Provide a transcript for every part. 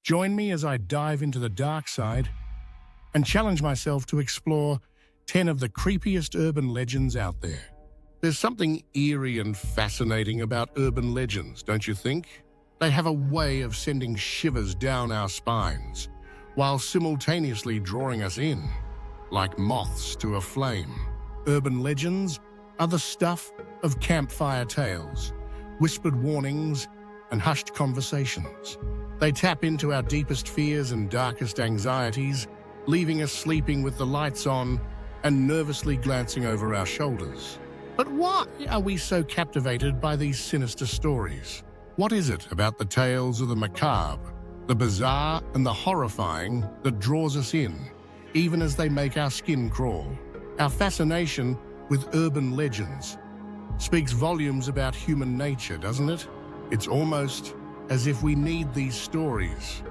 Join me as I dive into the dark side and challenge myself to explore 10 of the creepiest urban legends out there. There's something eerie and fascinating about urban legends, don't you think? They have a way of sending shivers down our spines, while simultaneously drawing us in, like moths to a flame. Urban legends are the stuff of campfire tales, whispered warnings, and hushed conversations. They tap into our deepest fears and darkest anxieties, leaving us sleeping with the lights on and nervously glancing over our shoulders. But why are we so captivated by these sinister stories? What is it about the tales of the macabre, the bizarre and the horrifying that draws us in, even as they make our skin crawl? Our fascination with urban legends speaks volumes about human nature, doesn't it? It's almost as if we need these stories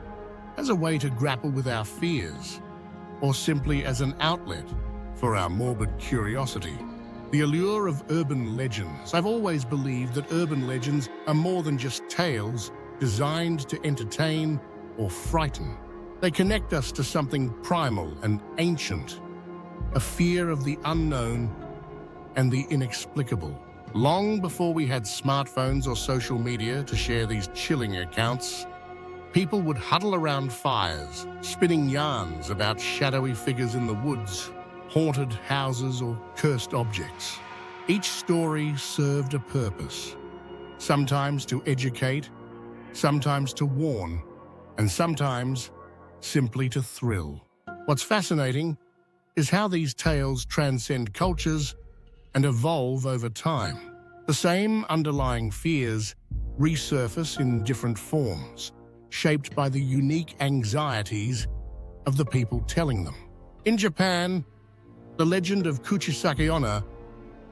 as a way to grapple with our fears, or simply as an outlet for our morbid curiosity. The allure of urban legends. I've always believed that urban legends are more than just tales designed to entertain or frighten. They connect us to something primal and ancient, a fear of the unknown and the inexplicable. Long before we had smartphones or social media to share these chilling accounts, people would huddle around fires, spinning yarns about shadowy figures in the woods, haunted houses, or cursed objects. Each story served a purpose, sometimes to educate, sometimes to warn, and sometimes simply to thrill. What's fascinating is how these tales transcend cultures and evolve over time. The same underlying fears resurface in different forms, shaped by the unique anxieties of the people telling them. In Japan, the legend of Kuchisake Onna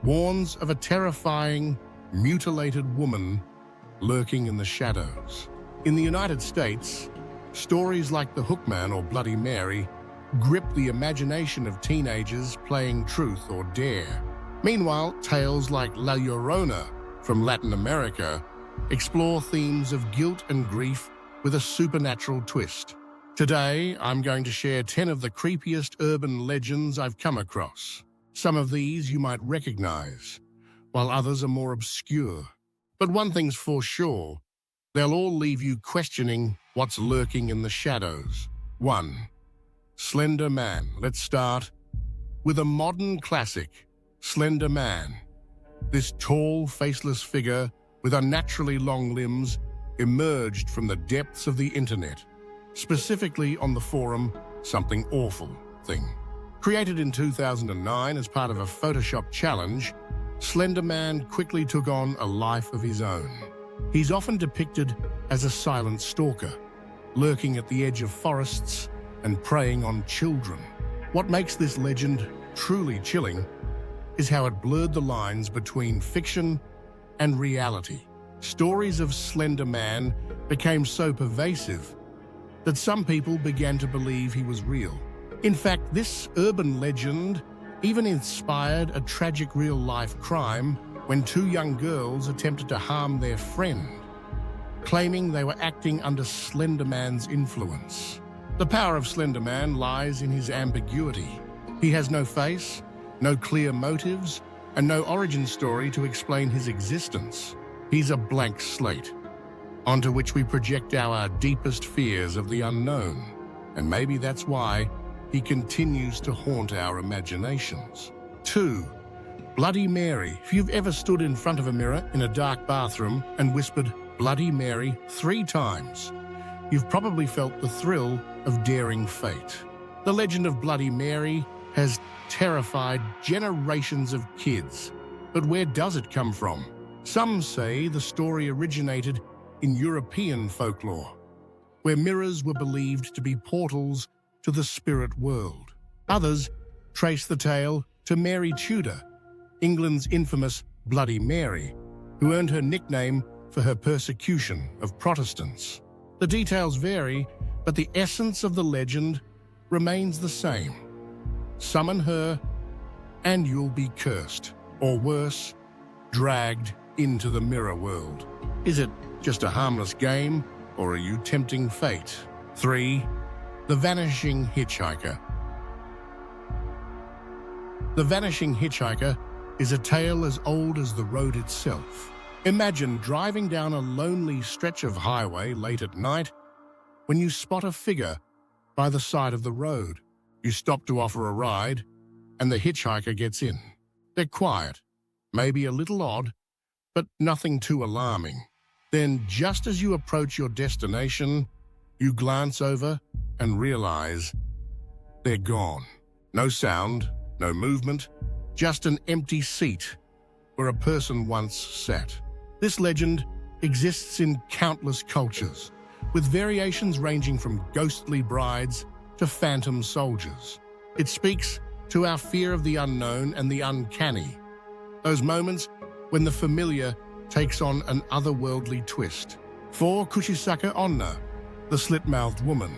warns of a terrifying, mutilated woman lurking in the shadows. In the United States, stories like The Hookman or Bloody Mary grip the imagination of teenagers playing truth or dare. Meanwhile, tales like La Llorona from Latin America explore themes of guilt and grief with a supernatural twist. Today, I'm going to share 10 of the creepiest urban legends I've come across. Some of these you might recognize, while others are more obscure. But one thing's for sure, they'll all leave you questioning what's lurking in the shadows. 1. Slender Man. Let's start with a modern classic, Slender Man. This tall, faceless figure with unnaturally long limbs emerged from the depths of the internet, specifically on the forum Something Awful Thing. Created in 2009 as part of a Photoshop challenge, Slender Man quickly took on a life of his own. He's often depicted as a silent stalker, lurking at the edge of forests and preying on children. What makes this legend truly chilling is how it blurred the lines between fiction and reality. Stories of Slender Man became so pervasive that some people began to believe he was real. In fact, this urban legend even inspired a tragic real-life crime when two young girls attempted to harm their friend, claiming they were acting under Slender Man's influence. The power of Slender Man lies in his ambiguity. He has no face, no clear motives, and no origin story to explain his existence. He's a blank slate, onto which we project our deepest fears of the unknown. And maybe that's why he continues to haunt our imaginations. 2. Bloody Mary. If you've ever stood in front of a mirror in a dark bathroom and whispered Bloody Mary 3 times, you've probably felt the thrill of daring fate. The legend of Bloody Mary has terrified generations of kids. But where does it come from? Some say the story originated in European folklore, where mirrors were believed to be portals to the spirit world. Others trace the tale to Mary Tudor, England's infamous Bloody Mary, who earned her nickname for her persecution of Protestants. The details vary, but the essence of the legend remains the same. Summon her, and you'll be cursed, or worse, dragged into the mirror world. Is it just a harmless game, or are you tempting fate? 3. The Vanishing Hitchhiker. The Vanishing Hitchhiker is a tale as old as the road itself. Imagine driving down a lonely stretch of highway late at night when you spot a figure by the side of the road. You stop to offer a ride, and the hitchhiker gets in. They're quiet, maybe a little odd, but nothing too alarming. Then, just as you approach your destination, you glance over and realize they're gone. No sound, no movement, just an empty seat where a person once sat. This legend exists in countless cultures, with variations ranging from ghostly brides to phantom soldiers. It speaks to our fear of the unknown and the uncanny, those moments when the familiar takes on an otherworldly twist. 4. Kushisake Onna, the slit-mouthed woman.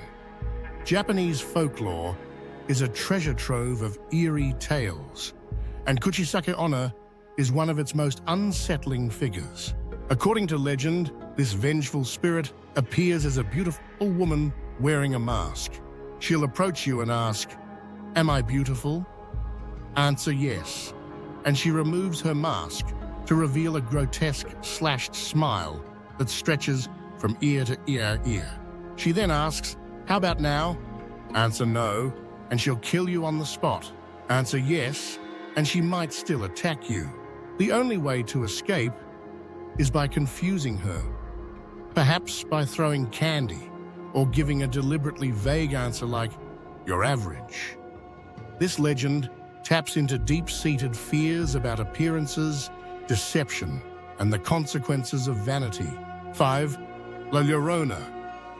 Japanese folklore is a treasure trove of eerie tales, and Kushisake Onna is one of its most unsettling figures. According to legend, this vengeful spirit appears as a beautiful woman wearing a mask. She'll approach you and ask, "Am I beautiful?" Answer yes, and she removes her mask to reveal a grotesque slashed smile that stretches from ear to ear. She then asks, "How about now?" Answer no, and she'll kill you on the spot. Answer yes, and she might still attack you. The only way to escape is by confusing her, perhaps by throwing candy or giving a deliberately vague answer like, "You're average." This legend taps into deep-seated fears about appearances, deception, and the consequences of vanity. 5. La Llorona,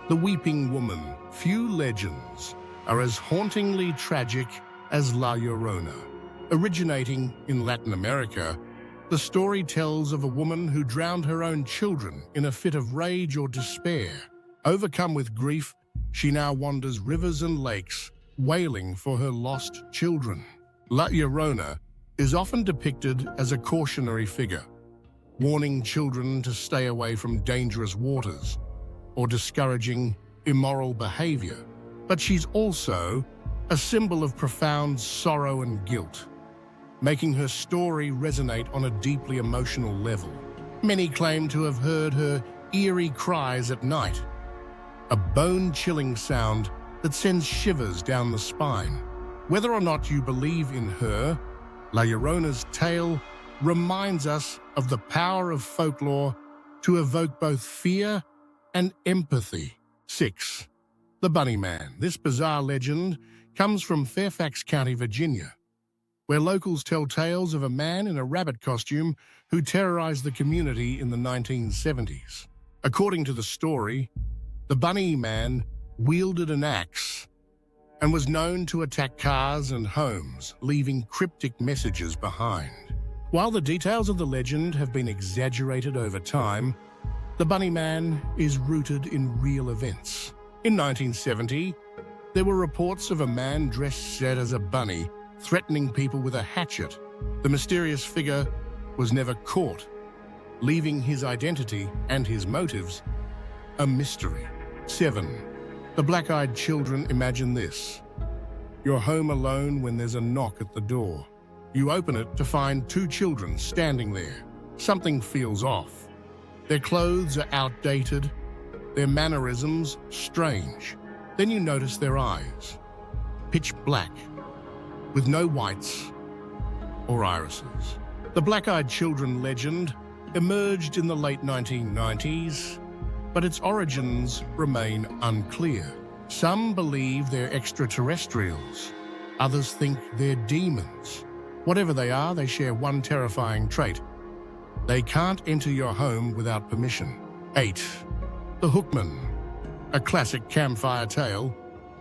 the Weeping Woman. Few legends are as hauntingly tragic as La Llorona. Originating in Latin America, the story tells of a woman who drowned her own children in a fit of rage or despair. Overcome with grief, she now wanders rivers and lakes, wailing for her lost children. La Llorona is often depicted as a cautionary figure, warning children to stay away from dangerous waters or discouraging immoral behavior. But she's also a symbol of profound sorrow and guilt, making her story resonate on a deeply emotional level. Many claim to have heard her eerie cries at night, a bone-chilling sound that sends shivers down the spine. Whether or not you believe in her, La Llorona's tale reminds us of the power of folklore to evoke both fear and empathy. 6. The Bunny Man. This bizarre legend comes from Fairfax County, Virginia, where locals tell tales of a man in a rabbit costume who terrorized the community in the 1970s. According to the story, the Bunny Man wielded an axe and was known to attack cars and homes, leaving cryptic messages behind. While the details of the legend have been exaggerated over time, the Bunny Man is rooted in real events. In 1970, there were reports of a man dressed as a bunny threatening people with a hatchet. The mysterious figure was never caught, leaving his identity and his motives a mystery. 7. The Black-Eyed Children. Imagine this. You're home alone when there's a knock at the door. You open it to find 2 children standing there. Something feels off. Their clothes are outdated, their mannerisms strange. Then you notice their eyes, pitch black, with no whites or irises. The Black-Eyed Children legend emerged in the late 1990s, but its origins remain unclear. Some believe they're extraterrestrials. Others think they're demons. Whatever they are, they share one terrifying trait. They can't enter your home without permission. 8. The Hookman. A classic campfire tale,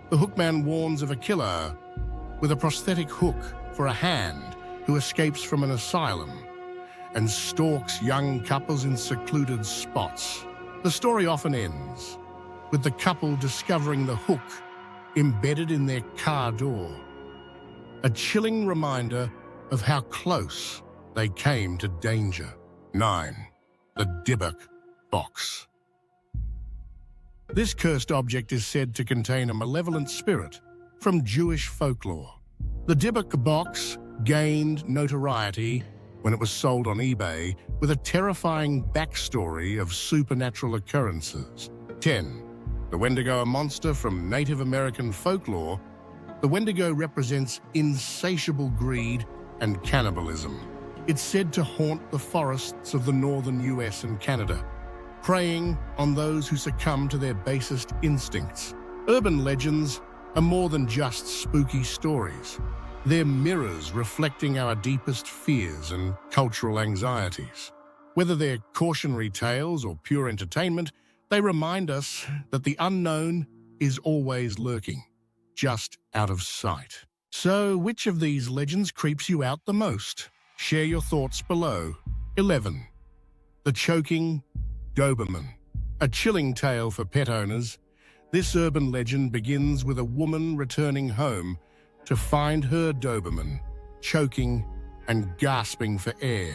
the Hookman warns of a killer with a prosthetic hook for a hand who escapes from an asylum and stalks young couples in secluded spots. The story often ends with the couple discovering the hook embedded in their car door, a chilling reminder of how close they came to danger. 9. The Dybbuk Box. This cursed object is said to contain a malevolent spirit from Jewish folklore. The Dybbuk box gained notoriety when it was sold on eBay with a terrifying backstory of supernatural occurrences. 10. The Wendigo, a monster from Native American folklore. The Wendigo represents insatiable greed and cannibalism. It's said to haunt the forests of the northern US and Canada, preying on those who succumb to their basest instincts. Urban legends are more than just spooky stories. They're mirrors reflecting our deepest fears and cultural anxieties. Whether they're cautionary tales or pure entertainment, they remind us that the unknown is always lurking, just out of sight. So, which of these legends creeps you out the most? Share your thoughts below. 11. The Choking Doberman. A chilling tale for pet owners. This urban legend begins with a woman returning home to find her Doberman choking and gasping for air.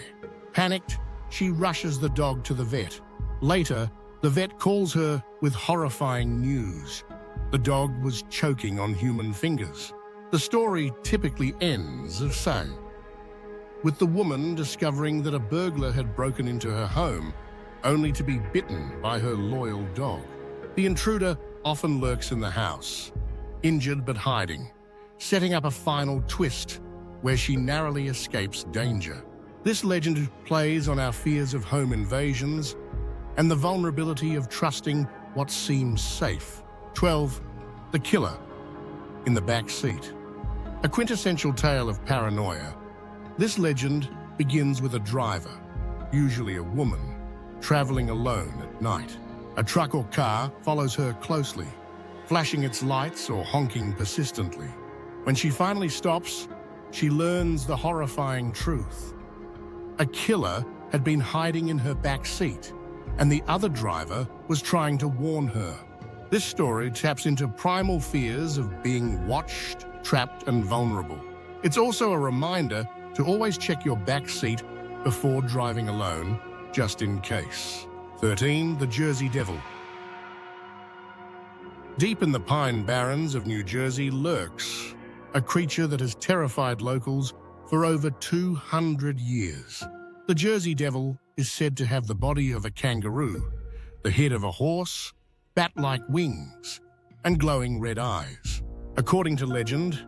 Panicked, she rushes the dog to the vet. Later, the vet calls her with horrifying news. The dog was choking on human fingers. The story typically ends as so, with the woman discovering that a burglar had broken into her home, only to be bitten by her loyal dog. The intruder often lurks in the house, injured but hiding, setting up a final twist where she narrowly escapes danger. This legend plays on our fears of home invasions and the vulnerability of trusting what seems safe. 12. The Killer in the Back Seat. A quintessential tale of paranoia. This legend begins with a driver, usually a woman, traveling alone at night. A truck or car follows her closely, flashing its lights or honking persistently. When she finally stops, she learns the horrifying truth. A killer had been hiding in her back seat, and the other driver was trying to warn her. This story taps into primal fears of being watched, trapped, and vulnerable. It's also a reminder to always check your back seat before driving alone, just in case. 13. The Jersey Devil. Deep in the Pine Barrens of New Jersey lurks a creature that has terrified locals for over 200 years. The Jersey Devil is said to have the body of a kangaroo, the head of a horse, bat-like wings, and glowing red eyes. According to legend,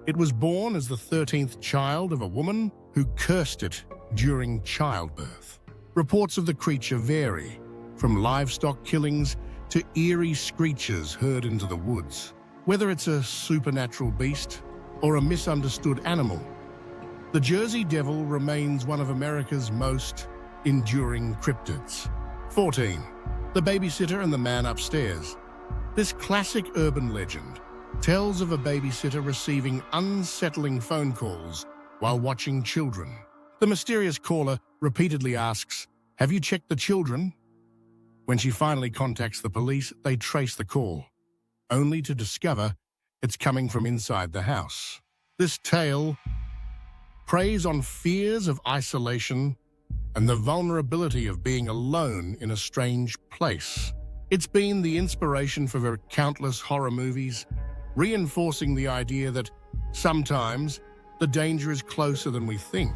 it was born as the 13th child of a woman who cursed it during childbirth. Reports of the creature vary, from livestock killings to eerie screeches heard into the woods. Whether it's a supernatural beast or a misunderstood animal, the Jersey Devil remains one of America's most enduring cryptids. 14. The Babysitter and the Man Upstairs. This classic urban legend tells of a babysitter receiving unsettling phone calls while watching children. The mysterious caller repeatedly asks, "Have you checked the children?" When she finally contacts the police, they trace the call, only to discover it's coming from inside the house. This tale preys on fears of isolation and the vulnerability of being alone in a strange place. It's been the inspiration for countless horror movies, reinforcing the idea that sometimes the danger is closer than we think.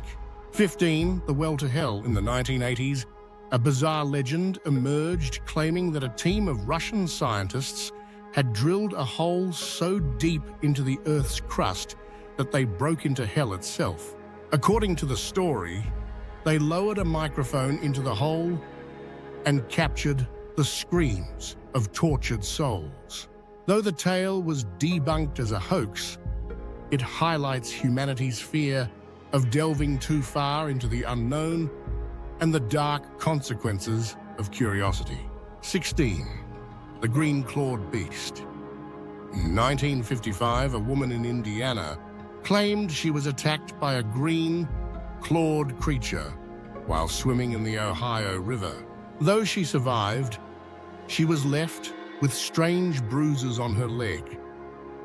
15. The Well to Hell. In the 1980s, a bizarre legend emerged claiming that a team of Russian scientists had drilled a hole so deep into the Earth's crust that they broke into hell itself. According to the story, they lowered a microphone into the hole and captured the screams of tortured souls. Though the tale was debunked as a hoax, it highlights humanity's fear of delving too far into the unknown and the dark consequences of curiosity. 16. The Green-Clawed Beast. In 1955, a woman in Indiana claimed she was attacked by a green-clawed creature while swimming in the Ohio River. Though she survived, she was left with strange bruises on her leg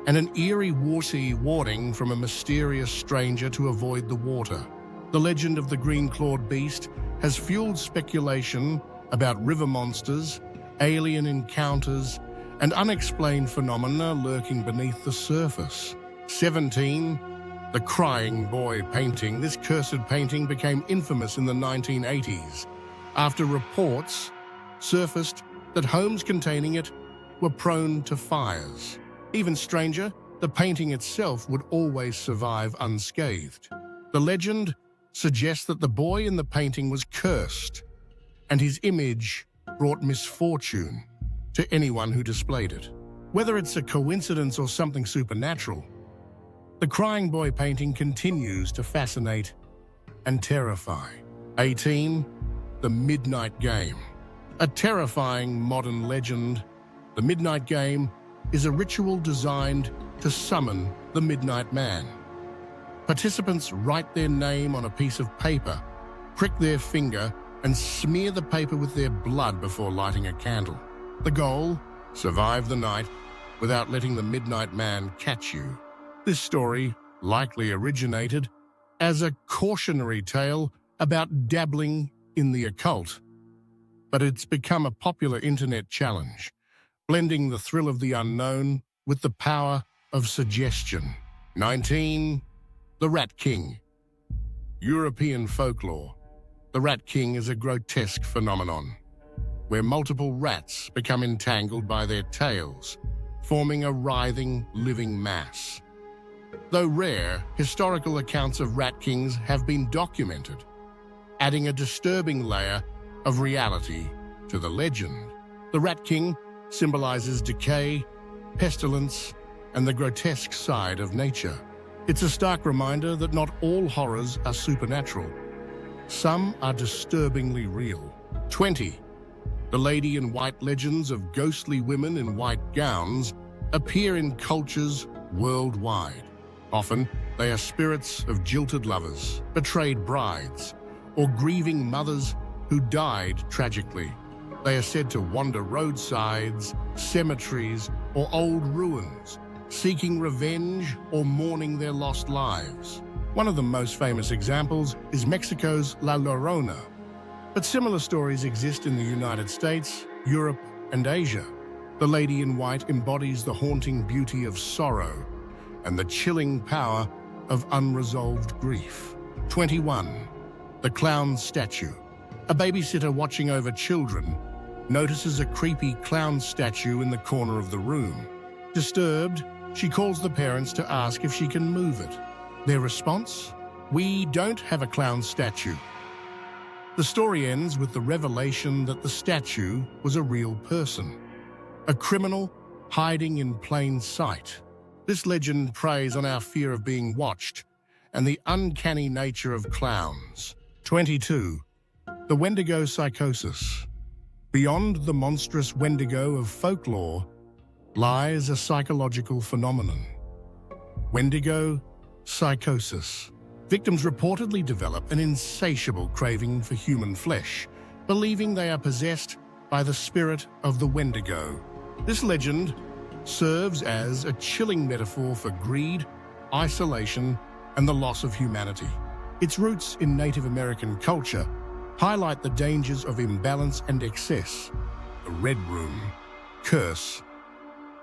and an eerie warning from a mysterious stranger to avoid the water. The legend of the green-clawed beast has fueled speculation about river monsters, alien encounters, and unexplained phenomena lurking beneath the surface. 17. The Crying Boy painting. This cursed painting became infamous in the 1980s after reports surfaced that homes containing it were prone to fires. Even stranger, the painting itself would always survive unscathed. The legend suggests that the boy in the painting was cursed, and his image brought misfortune to anyone who displayed it. Whether it's a coincidence or something supernatural, the Crying Boy painting continues to fascinate and terrify. 18. The Midnight Game. A terrifying modern legend, the Midnight Game is a ritual designed to summon the Midnight Man. Participants write their name on a piece of paper, prick their finger, and smear the paper with their blood before lighting a candle. The goal? Survive the night without letting the Midnight Man catch you. This story likely originated as a cautionary tale about dabbling in the occult, but it's become a popular internet challenge, blending the thrill of the unknown with the power of suggestion. 19. The Rat King. European folklore. The Rat King is a grotesque phenomenon, where multiple rats become entangled by their tails, forming a writhing, living mass. Though rare, historical accounts of rat kings have been documented, adding a disturbing layer of reality to the legend. The Rat King symbolizes decay, pestilence, and the grotesque side of nature. It's a stark reminder that not all horrors are supernatural. Some are disturbingly real. 20. The Lady in White legends of ghostly women in white gowns appear in cultures worldwide. Often, they are spirits of jilted lovers, betrayed brides, or grieving mothers who died tragically. They are said to wander roadsides, cemeteries, or old ruins, seeking revenge or mourning their lost lives. One of the most famous examples is Mexico's La Llorona, but similar stories exist in the United States, Europe, and Asia. The Lady in White embodies the haunting beauty of sorrow and the chilling power of unresolved grief. 21. The Clown Statue. A babysitter watching over children notices a creepy clown statue in the corner of the room. Disturbed, she calls the parents to ask if she can move it. Their response? "We don't have a clown statue." The story ends with the revelation that the statue was a real person, a criminal hiding in plain sight. This legend preys on our fear of being watched and the uncanny nature of clowns. 22. The Wendigo Psychosis. Beyond the monstrous Wendigo of folklore lies a psychological phenomenon. Wendigo psychosis. Victims reportedly develop an insatiable craving for human flesh, believing they are possessed by the spirit of the Wendigo. This legend serves as a chilling metaphor for greed, isolation, and the loss of humanity. Its roots in Native American culture highlight the dangers of imbalance and excess. The Red Room Curse.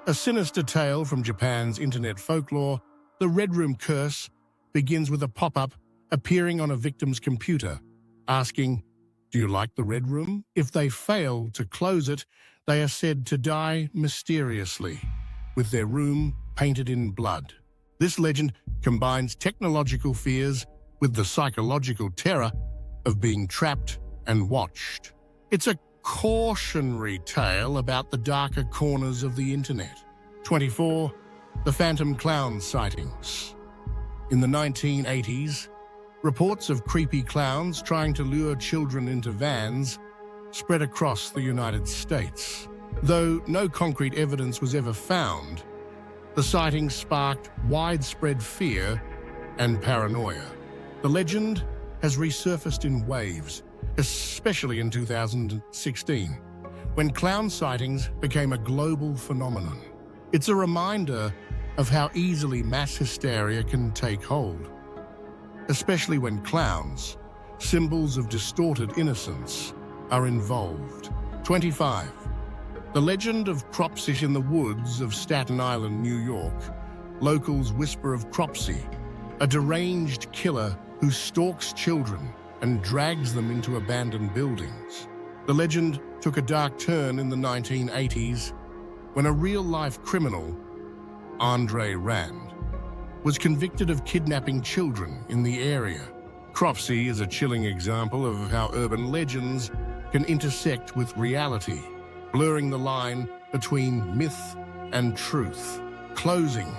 A sinister tale from Japan's internet folklore, the Red Room Curse begins with a pop-up appearing on a victim's computer, asking, "Do you like the Red Room?" If they fail to close it, they are said to die mysteriously, with their room painted in blood. This legend combines technological fears with the psychological terror of being trapped and watched. It's a cautionary tale about the darker corners of the internet. 24. The Phantom Clown Sightings. In the 1980s, reports of creepy clowns trying to lure children into vans spread across the United States. Though no concrete evidence was ever found, the sightings sparked widespread fear and paranoia. The legend has resurfaced in waves, especially in 2016, when clown sightings became a global phenomenon. It's a reminder of how easily mass hysteria can take hold, especially when clowns, symbols of distorted innocence, are involved. 25. The legend of Cropsey in the woods of Staten Island, New York. Locals whisper of Cropsey, a deranged killer who stalks children and drags them into abandoned buildings. The legend took a dark turn in the 1980s when a real-life criminal, Andre Rand, was convicted of kidnapping children in the area. Cropsey is a chilling example of how urban legends can intersect with reality, blurring the line between myth and truth. Closing.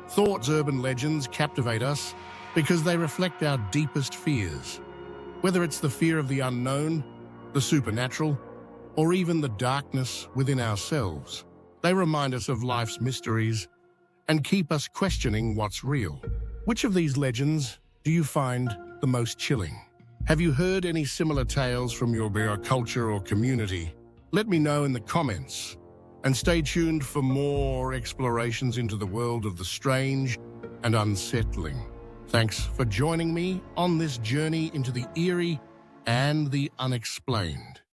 Thoughts urban legends captivate us because they reflect our deepest fears. Whether it's the fear of the unknown, the supernatural, or even the darkness within ourselves, they remind us of life's mysteries and keep us questioning what's real. Which of these legends do you find the most chilling? Have you heard any similar tales from your culture or community? Let me know in the comments, and stay tuned for more explorations into the world of the strange and unsettling. Thanks for joining me on this journey into the eerie and the unexplained.